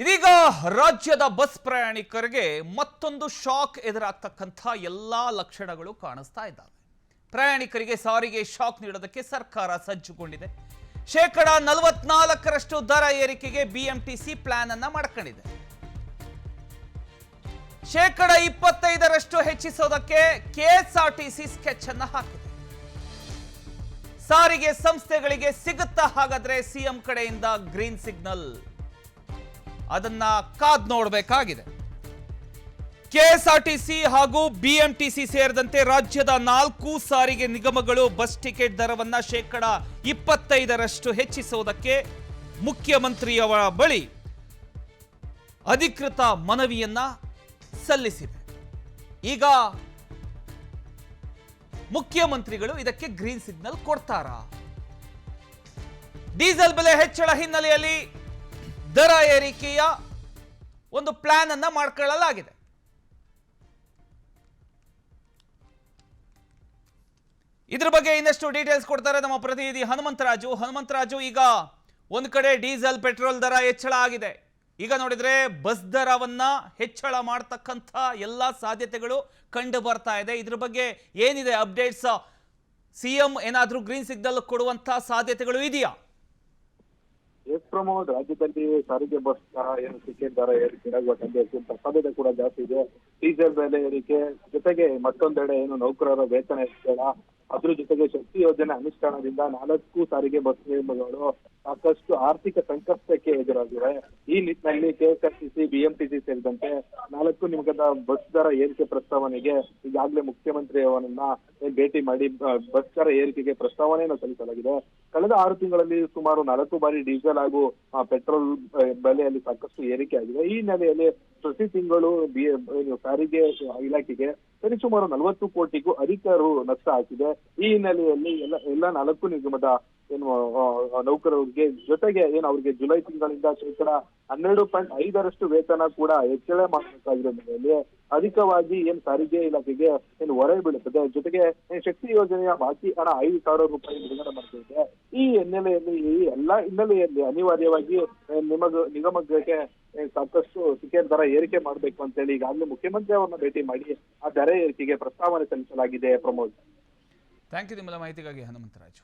ಇದೀಗ ರಾಜ್ಯದ ಬಸ್ ಪ್ರಯಾಣಿಕರಿಗೆ ಮತ್ತೊಂದು ಶಾಕ್ ಎದುರಾಗ್ತಕ್ಕಂಥ ಎಲ್ಲಾ ಲಕ್ಷಣಗಳು ಕಾಣಿಸ್ತಾ ಇದ್ದಾವೆ. ಪ್ರಯಾಣಿಕರಿಗೆ ಸಾರಿಗೆ ಶಾಕ್ ನೀಡೋದಕ್ಕೆ ಸರ್ಕಾರ ಸಜ್ಜುಗೊಂಡಿದೆ. ಶೇಕಡ 44ರಷ್ಟು ದರ ಏರಿಕೆಗೆ ಬಿಎಂಟಿಸಿ ಪ್ಲಾನ್ ಅನ್ನ ಮಾಡ್ಕೊಂಡಿದೆ. ಶೇಕಡ 25ರಷ್ಟು ಹೆಚ್ಚಿಸೋದಕ್ಕೆ ಕೆಎಸ್ಆರ್ಟಿಸಿ ಸ್ಕೆಚ್ ಅನ್ನ ಹಾಕಿದೆ. ಸಾರಿಗೆ ಸಂಸ್ಥೆಗಳಿಗೆ ಸಿಗುತ್ತಾ ಹಾಗಾದ್ರೆ ಸಿಎಂ ಕಡೆಯಿಂದ ಗ್ರೀನ್ ಸಿಗ್ನಲ್? ಅದನ್ನ ಕಾದ್ ನೋಡಬೇಕಾಗಿದೆ. ಕೆಎಸ್ಆರ್ಟಿಸಿ ಹಾಗೂ ಬಿಎಂಟಿಸಿ ಸೇರಿದಂತೆ ರಾಜ್ಯದ 4 ಸಾರಿಗೆ ನಿಗಮಗಳು ಬಸ್ ಟಿಕೆಟ್ ದರವನ್ನ ಶೇಕಡ 25ರಷ್ಟು ಹೆಚ್ಚಿಸುವುದಕ್ಕೆ ಮುಖ್ಯಮಂತ್ರಿಯವರ ಬಳಿ ಅಧಿಕೃತ ಮನವಿಯನ್ನ ಸಲ್ಲಿಸಿವೆ. ಈಗ ಮುಖ್ಯಮಂತ್ರಿಗಳು ಇದಕ್ಕೆ ಗ್ರೀನ್ ಸಿಗ್ನಲ್ ಕೊಡ್ತಾರಾ? ಡೀಸೆಲ್ ಬೆಲೆ ಹೆಚ್ಚಳ ಹಿನ್ನೆಲೆಯಲ್ಲಿ ದರ ಏರಿಕೆಯ ಒಂದು ಪ್ಲಾನ್ ಅನ್ನ ಮಾಡಿಕೊಳ್ಳಲಾಗಿದೆ. ಇದ್ರ ಬಗ್ಗೆ ಇನ್ನಷ್ಟು ಡೀಟೇಲ್ಸ್ ಕೊಡ್ತಾರೆ ನಮ್ಮ ಪ್ರತಿನಿಧಿ ಹನುಮಂತರಾಜು. ಈಗ ಒಂದು ಕಡೆ ಡೀಸೆಲ್ ಪೆಟ್ರೋಲ್ ದರ ಹೆಚ್ಚಳ ಆಗಿದೆ. ಈಗ ನೋಡಿದ್ರೆ ಬಸ್ ದರವನ್ನ ಹೆಚ್ಚಳ ಮಾಡತಕ್ಕಂಥ ಎಲ್ಲಾ ಸಾಧ್ಯತೆಗಳು ಕಂಡು ಬರ್ತಾ ಇದೆ. ಇದ್ರ ಬಗ್ಗೆ ಏನಿದೆ ಅಪ್ಡೇಟ್ಸ್? ಸಿಎಂ ಏನಾದ್ರೂ ಗ್ರೀನ್ ಸಿಗ್ನಲ್ ಕೊಡುವಂತ ಸಾಧ್ಯತೆಗಳು ಇದೆಯಾ? ಎಸ್ ಪ್ರಮೋದ್, ರಾಜ್ಯದಲ್ಲಿ ಸಾರಿಗೆ ಬಸ್ ದರ ಏನು ಟಿಕೆಟ್ ದರ ಏರಿಕೆ ಸಾಧ್ಯತೆ ಕೂಡ ಜಾಸ್ತಿ ಇದೆ. ಡೀಸೆಲ್ ಬೆಲೆ ಏರಿಕೆ ಜೊತೆಗೆ ಮತ್ತೊಂದೆಡೆ ಏನು ನೌಕರರ ವೇತನ ಹೆಚ್ಚಳ, ಅದ್ರ ಜೊತೆಗೆ ಶಕ್ತಿ ಯೋಜನೆ ಅನುಷ್ಠಾನದಿಂದ 4 ಸಾರಿಗೆ ಬಸ್ ನಿಗಮಗಳು ಸಾಕಷ್ಟು ಆರ್ಥಿಕ ಸಂಕಷ್ಟಕ್ಕೆ ಎದುರಾಗಿವೆ. ಈ ನಿಟ್ಟಿನಲ್ಲಿ ಕೆಎಸ್ಆರ್ಟಿಸಿ, ಬಿಎಂಟಿಸಿ ಸೇರಿದಂತೆ 4 ನಿಗಮದ ಬಸ್ ದರ ಏರಿಕೆ ಪ್ರಸ್ತಾವನೆಗೆ ಈಗಾಗಲೇ ಮುಖ್ಯಮಂತ್ರಿಯವರನ್ನ ಭೇಟಿ ಮಾಡಿ ಬಸ್ ದರ ಏರಿಕೆಗೆ ಪ್ರಸ್ತಾವನೆಯನ್ನು ಸಲ್ಲಿಸಲಾಗಿದೆ. ಕಳೆದ 6 ತಿಂಗಳಲ್ಲಿ ಸುಮಾರು 4 ಬಾರಿ ಡೀಸೆಲ್ ಹಾಗೂ ಪೆಟ್ರೋಲ್ ಬೆಲೆಯಲ್ಲಿ ಸಾಕಷ್ಟು ಏರಿಕೆ ಆಗಿದೆ. ಈ ಹಿನ್ನೆಲೆಯಲ್ಲಿ ಪ್ರತಿ ತಿಂಗಳು ಸಾರಿಗೆ ಇಲಾಖೆಗೆ ಸರಿಸುಮಾರು 40 ಕೋಟಿಗೂ ಅಧಿಕ ರು ನಷ್ಟ ಆಗಿದೆ. ಈ ಹಿನ್ನೆಲೆಯಲ್ಲಿ ಎಲ್ಲ 4 ನಿಗಮದ ಏನು ನೌಕರರಿಗೆ ಜೊತೆಗೆ ಏನು ಅವರಿಗೆ ಜುಲೈ ತಿಂಗಳಿಂದ ಶೇಕಡ 12.5ರಷ್ಟು ವೇತನ ಕೂಡ ಹೆಚ್ಚಳ ಮಾಡಬೇಕಾಗಿರೋ ಹಿನ್ನೆಲೆಯಲ್ಲಿ ಅಧಿಕವಾಗಿ ಏನು ಸಾರಿಗೆ ಇಲಾಖೆಗೆ ಏನು ಹೊರೆ ಬೀಳುತ್ತದೆ. ಜೊತೆಗೆ ಶಕ್ತಿ ಯೋಜನೆಯ ಬಾಕಿ ಹಣ 5,000 ರೂಪಾಯಿ ಬಿಡುಗಡೆ ಮಾಡ್ತಿದೆ. ಈ ಹಿನ್ನೆಲೆಯಲ್ಲಿ ಅನಿವಾರ್ಯವಾಗಿ ನಿಗಮಕ್ಕೆ ಸಾಕಷ್ಟು ಟಿಕೆಟ್ ದರ ಏರಿಕೆ ಮಾಡಬೇಕು ಅಂತ ಹೇಳಿ ಈಗಾಗಲೇ ಮುಖ್ಯಮಂತ್ರಿ ಅವರನ್ನ ಭೇಟಿ ಮಾಡಿ ಆ ದರ ಏರಿಕೆಗೆ ಪ್ರಸ್ತಾವನೆ ಸಲ್ಲಿಸಲಾಗಿದೆ. ಪ್ರಮೋದ್, ಥ್ಯಾಂಕ್ ಯು ನಿಮ್ಮೆಲ್ಲ ಮಾಹಿತಿಗಾಗಿ ಹನುಮಂತರಾಜು.